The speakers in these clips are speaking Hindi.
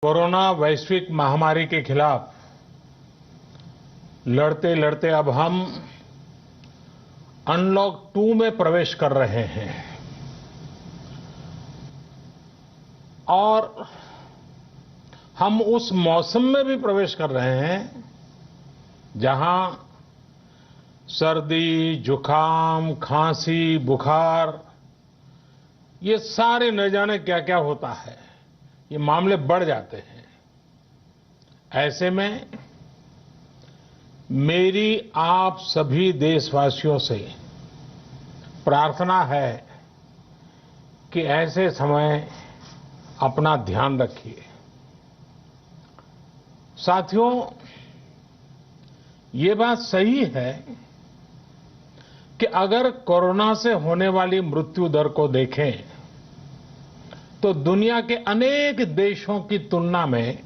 कोरोना वैश्विक महामारी के खिलाफ लड़ते लड़ते अब हम अनलॉक 2 में प्रवेश कर रहे हैं और हम उस मौसम में भी प्रवेश कर रहे हैं जहां सर्दी, जुकाम, खांसी, बुखार ये सारे न जाने क्या क्या होता है, ये मामले बढ़ जाते हैं। ऐसे में मेरी आप सभी देशवासियों से प्रार्थना है कि ऐसे समय अपना ध्यान रखिए। साथियों, ये बात सही है कि अगर कोरोना से होने वाली मृत्यु दर को देखें तो दुनिया के अनेक देशों की तुलना में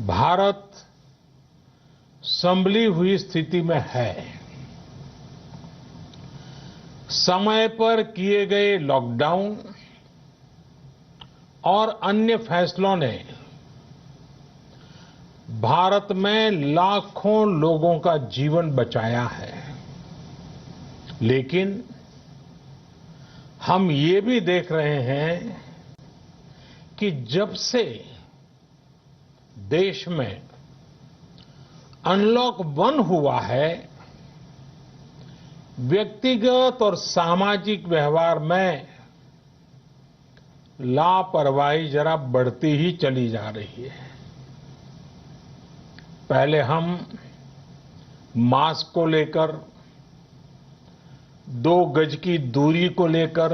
भारत संभली हुई स्थिति में है। समय पर किए गए लॉकडाउन और अन्य फैसलों ने भारत में लाखों लोगों का जीवन बचाया है, लेकिन हम ये भी देख रहे हैं कि जब से देश में अनलॉक 1 हुआ है, व्यक्तिगत और सामाजिक व्यवहार में लापरवाही जरा बढ़ती ही चली जा रही है। पहले हम मास्क को लेकर, 2 गज की दूरी को लेकर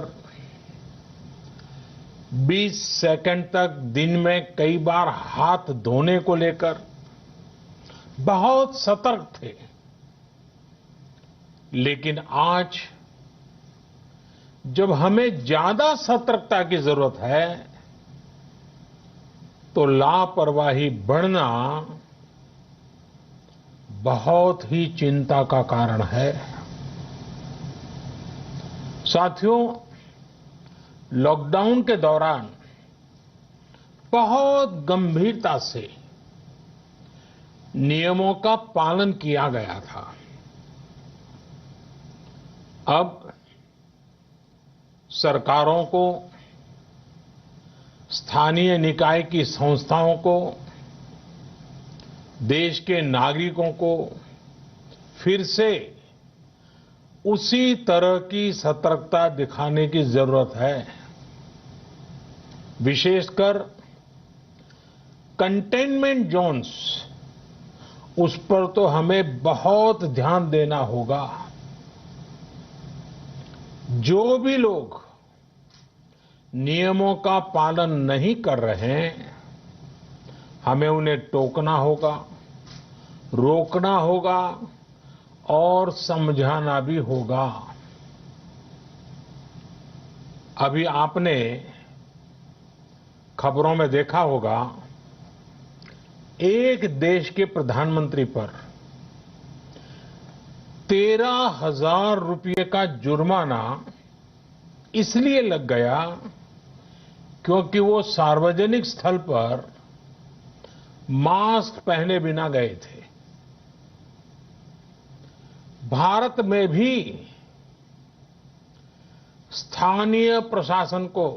20 सेकंड तक दिन में कई बार हाथ धोने को लेकर बहुत सतर्क थे, लेकिन आज जब हमें ज्यादा सतर्कता की जरूरत है तो लापरवाही बढ़ना बहुत ही चिंता का कारण है। साथियों, लॉकडाउन के दौरान बहुत गंभीरता से नियमों का पालन किया गया था। अब सरकारों को, स्थानीय निकाय की संस्थाओं को, देश के नागरिकों को फिर से उसी तरह की सतर्कता दिखाने की जरूरत है। विशेषकर कंटेनमेंट जोन्स, उस पर तो हमें बहुत ध्यान देना होगा। जो भी लोग नियमों का पालन नहीं कर रहे हैं, हमें उन्हें टोकना होगा, रोकना होगा और समझाना भी होगा। अभी आपने खबरों में देखा होगा, एक देश के प्रधानमंत्री पर 13,000 रुपये का जुर्माना इसलिए लग गया क्योंकि वो सार्वजनिक स्थल पर मास्क पहने बिना गए थे। भारत में भी स्थानीय प्रशासन को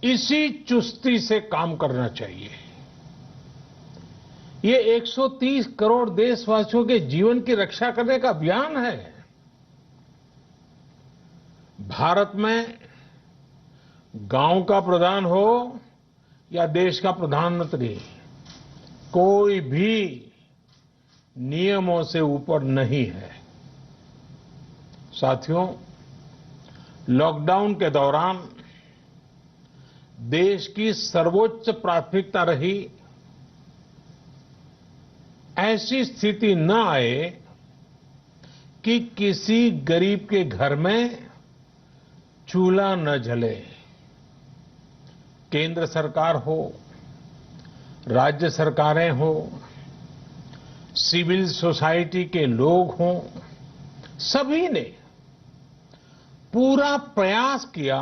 इसी चुस्ती से काम करना चाहिए। ये 130 करोड़ देशवासियों के जीवन की रक्षा करने का अभियान है। भारत में गांव का प्रधान हो या देश का प्रधानमंत्री, कोई भी नियमों से ऊपर नहीं है। साथियों, लॉकडाउन के दौरान देश की सर्वोच्च प्राथमिकता रही ऐसी स्थिति न आए कि किसी गरीब के घर में चूल्हा न जले। केंद्र सरकार हो, राज्य सरकारें हो, सिविल सोसाइटी के लोग हों, सभी ने पूरा प्रयास किया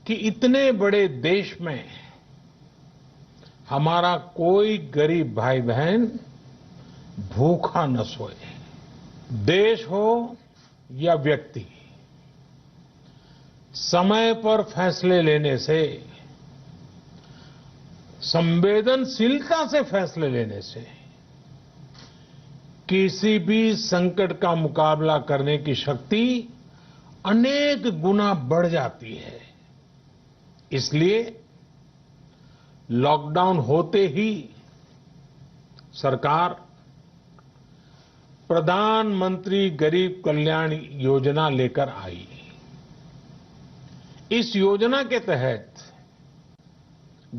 कि इतने बड़े देश में हमारा कोई गरीब भाई बहन भूखा न सोए। देश हो या व्यक्ति, समय पर फैसले लेने से, संवेदनशीलता से फैसले लेने से किसी भी संकट का मुकाबला करने की शक्ति अनेक गुना बढ़ जाती है। इसलिए लॉकडाउन होते ही सरकार प्रधानमंत्री गरीब कल्याण योजना लेकर आई। इस योजना के तहत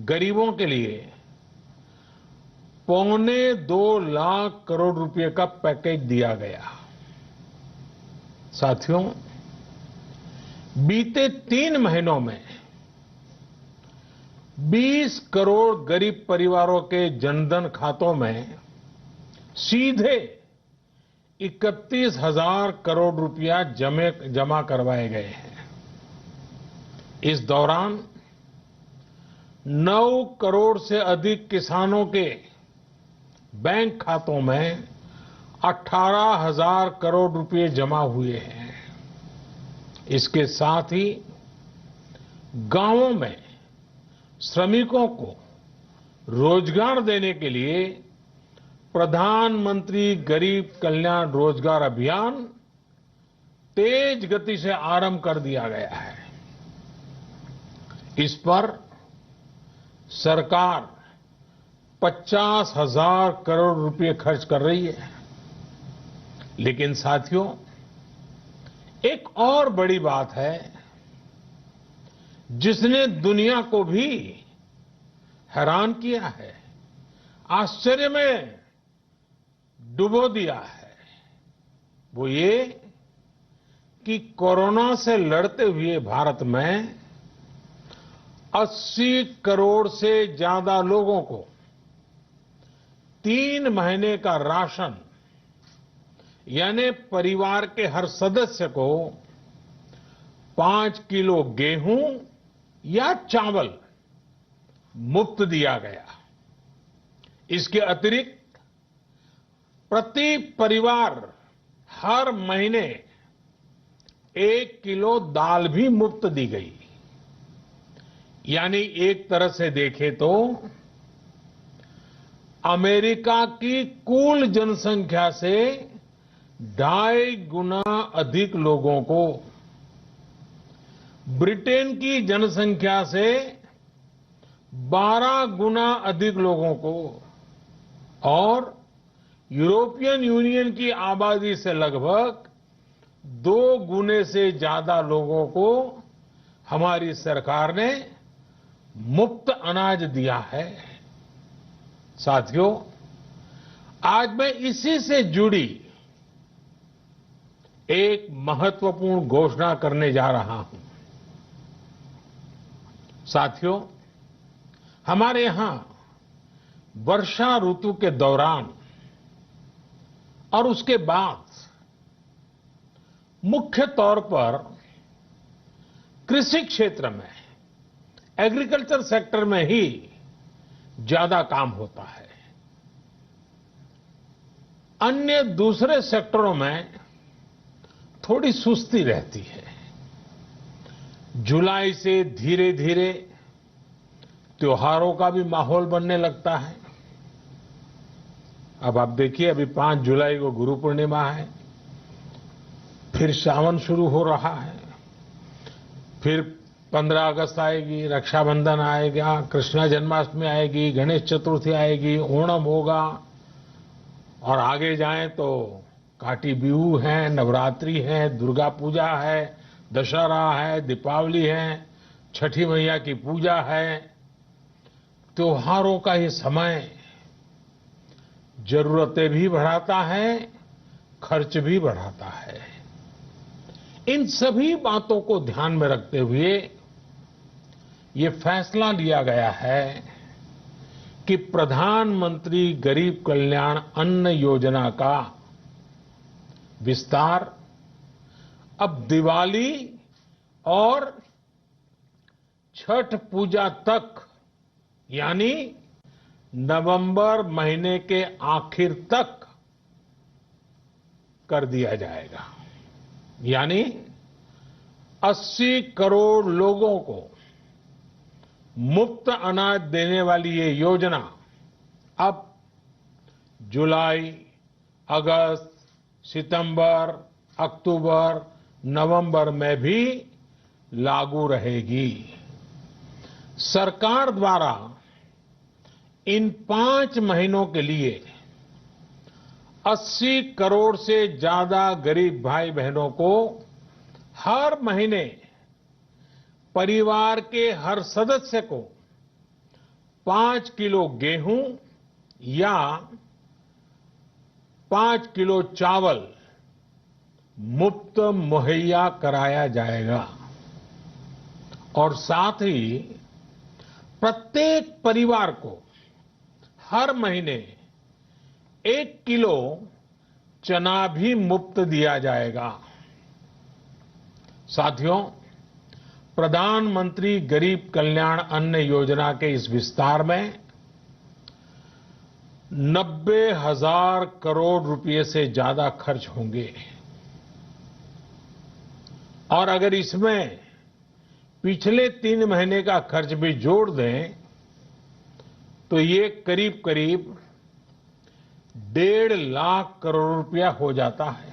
गरीबों के लिए 2.25 लाख करोड़ रुपए का पैकेज दिया गया। साथियों, बीते 3 महीनों में 20 करोड़ गरीब परिवारों के जनधन खातों में सीधे 31,000 करोड़ रुपया जमा करवाए गए हैं। इस दौरान 9 करोड़ से अधिक किसानों के बैंक खातों में 18,000 करोड़ रुपए जमा हुए हैं। इसके साथ ही गांवों में श्रमिकों को रोजगार देने के लिए प्रधानमंत्री गरीब कल्याण रोजगार अभियान तेज गति से आरंभ कर दिया गया है। इस पर सरकार 50,000 करोड़ रुपए खर्च कर रही है। लेकिन साथियों, एक और बड़ी बात है जिसने दुनिया को भी हैरान किया है, आश्चर्य में डुबो दिया है। वो ये कि कोरोना से लड़ते हुए भारत में 80 करोड़ से ज्यादा लोगों को 3 महीने का राशन, यानी परिवार के हर सदस्य को 5 किलो गेहूं या चावल मुफ्त दिया गया। इसके अतिरिक्त प्रति परिवार हर महीने 1 किलो दाल भी मुफ्त दी गई। यानी एक तरह से देखें तो अमेरिका की कुल जनसंख्या से 2.5 गुना अधिक लोगों को, ब्रिटेन की जनसंख्या से 12 गुना अधिक लोगों को और यूरोपियन यूनियन की आबादी से लगभग 2 गुने से ज्यादा लोगों को हमारी सरकार ने मुफ्त अनाज दिया है। साथियों, आज मैं इसी से जुड़ी एक महत्वपूर्ण घोषणा करने जा रहा हूं। साथियों, हमारे यहां वर्षा ऋतु के दौरान और उसके बाद मुख्य तौर पर कृषि क्षेत्र में, एग्रीकल्चर सेक्टर में ही ज्यादा काम होता है। अन्य दूसरे सेक्टरों में थोड़ी सुस्ती रहती है। जुलाई से धीरे धीरे त्योहारों का भी माहौल बनने लगता है। अब आप देखिए, अभी 5 जुलाई को गुरु पूर्णिमा है, फिर सावन शुरू हो रहा है, फिर 15 अगस्त आएगी, रक्षाबंधन आएगा, कृष्ण जन्माष्टमी आएगी, गणेश चतुर्थी आएगी, ओणम होगा और आगे जाएं तो काटी बिहू है, नवरात्रि है, दुर्गा पूजा है, दशहरा है, दीपावली है, छठी मैया की पूजा है। त्योहारों का ये समय जरूरतें भी बढ़ाता है, खर्च भी बढ़ाता है। इन सभी बातों को ध्यान में रखते हुए ये फैसला लिया गया है कि प्रधानमंत्री गरीब कल्याण अन्न योजना का विस्तार अब दिवाली और छठ पूजा तक, यानी नवंबर महीने के आखिर तक कर दिया जाएगा। यानी 80 करोड़ लोगों को मुफ्त अनाज देने वाली ये योजना अब जुलाई, अगस्त, सितंबर, अक्टूबर, नवंबर में भी लागू रहेगी। सरकार द्वारा इन 5 महीनों के लिए 80 करोड़ से ज्यादा गरीब भाई बहनों को हर महीने परिवार के हर सदस्य को 5 किलो गेहूं या 5 किलो चावल मुफ्त मुहैया कराया जाएगा और साथ ही प्रत्येक परिवार को हर महीने 1 किलो चना भी मुफ्त दिया जाएगा। साथियों, प्रधानमंत्री गरीब कल्याण अन्न योजना के इस विस्तार में 90,000 करोड़ रुपए से ज्यादा खर्च होंगे और अगर इसमें पिछले 3 महीने का खर्च भी जोड़ दें तो ये करीब करीब 1.5 लाख करोड़ रुपया हो जाता है।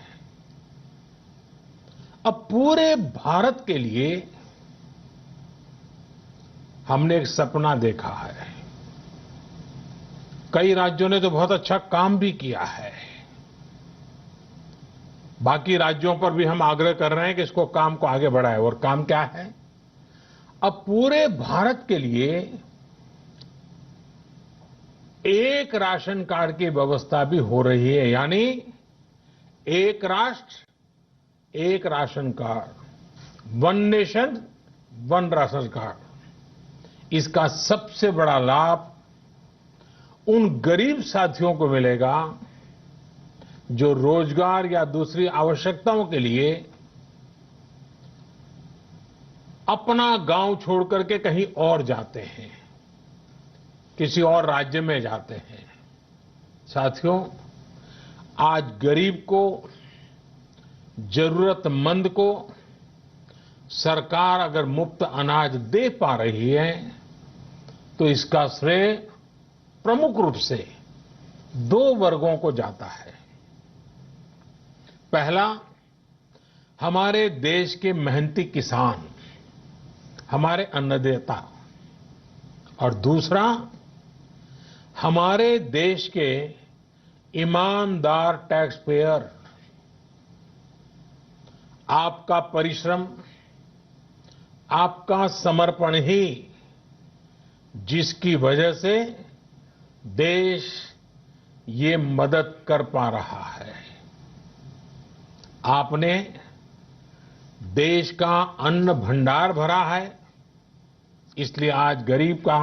अब पूरे भारत के लिए हमने एक सपना देखा है। कई राज्यों ने तो बहुत अच्छा काम भी किया है। बाकी राज्यों पर भी हम आग्रह कर रहे हैं कि इसको काम को आगे बढ़ाएं। और काम क्या है? अब पूरे भारत के लिए एक राशन कार्ड की व्यवस्था भी हो रही है, यानी एक राष्ट्र एक ration card, one nation one ration card. इसका सबसे बड़ा लाभ उन गरीब साथियों को मिलेगा जो रोजगार या दूसरी आवश्यकताओं के लिए अपना गांव छोड़ करके कहीं और जाते हैं, किसी और राज्य में जाते हैं। साथियों, आज गरीब को, जरूरतमंद को सरकार अगर मुफ्त अनाज दे पा रही है तो इसका श्रेय प्रमुख रूप से 2 वर्गों को जाता है। पहला, हमारे देश के मेहनती किसान, हमारे अन्नदाता, और दूसरा हमारे देश के ईमानदार टैक्स पेयर। आपका परिश्रम, आपका समर्पण ही जिसकी वजह से देश ये मदद कर पा रहा है। आपने देश का अन्न भंडार भरा है, इसलिए आज गरीब का,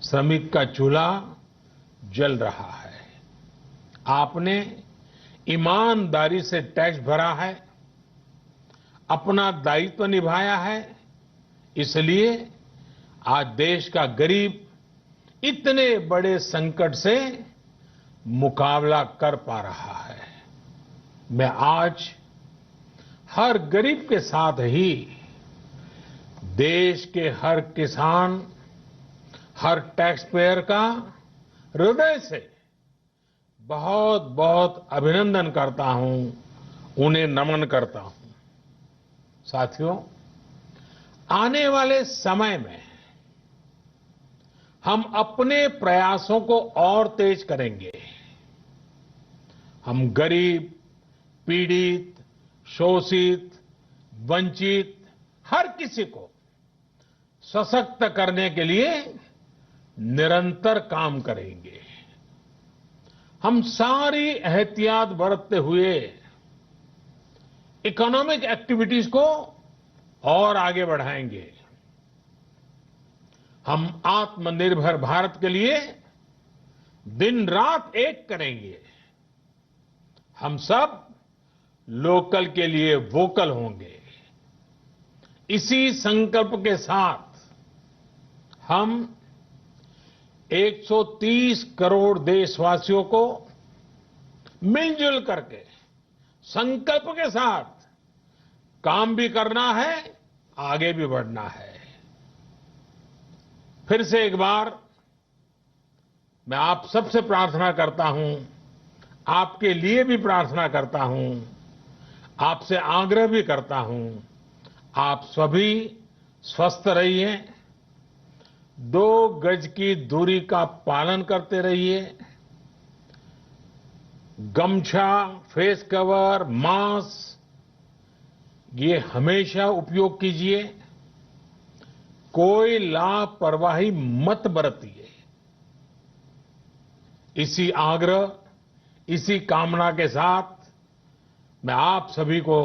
श्रमिक का चूल्हा जल रहा है। आपने ईमानदारी से टैक्स भरा है, अपना दायित्व निभाया है, इसलिए आज देश का गरीब इतने बड़े संकट से मुकाबला कर पा रहा है। मैं आज हर गरीब के साथ ही देश के हर किसान, हर टैक्स पेयर का हृदय से बहुत बहुत अभिनंदन करता हूं, उन्हें नमन करता हूं। साथियों, आने वाले समय में हम अपने प्रयासों को और तेज करेंगे। हम गरीब, पीड़ित, शोषित, वंचित हर किसी को सशक्त करने के लिए निरंतर काम करेंगे। हम सारी एहतियात बरतते हुए इकोनॉमिक एक्टिविटीज को और आगे बढ़ाएंगे। हम आत्मनिर्भर भारत के लिए दिन रात एक करेंगे। हम सब लोकल के लिए वोकल होंगे। इसी संकल्प के साथ हम 130 करोड़ देशवासियों को मिलजुल करके संकल्प के साथ काम भी करना है, आगे भी बढ़ना है। फिर से एक बार मैं आप सबसे प्रार्थना करता हूं, आपके लिए भी प्रार्थना करता हूं, आपसे आग्रह भी करता हूं, आप सभी स्वस्थ रहिए, 2 गज की दूरी का पालन करते रहिए, गमछा, फेस कवर, मास्क ये हमेशा उपयोग कीजिए, कोई लापरवाही मत बरतिए। इसी आग्रह, इसी कामना के साथ मैं आप सभी को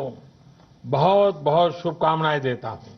बहुत बहुत शुभकामनाएं देता हूं।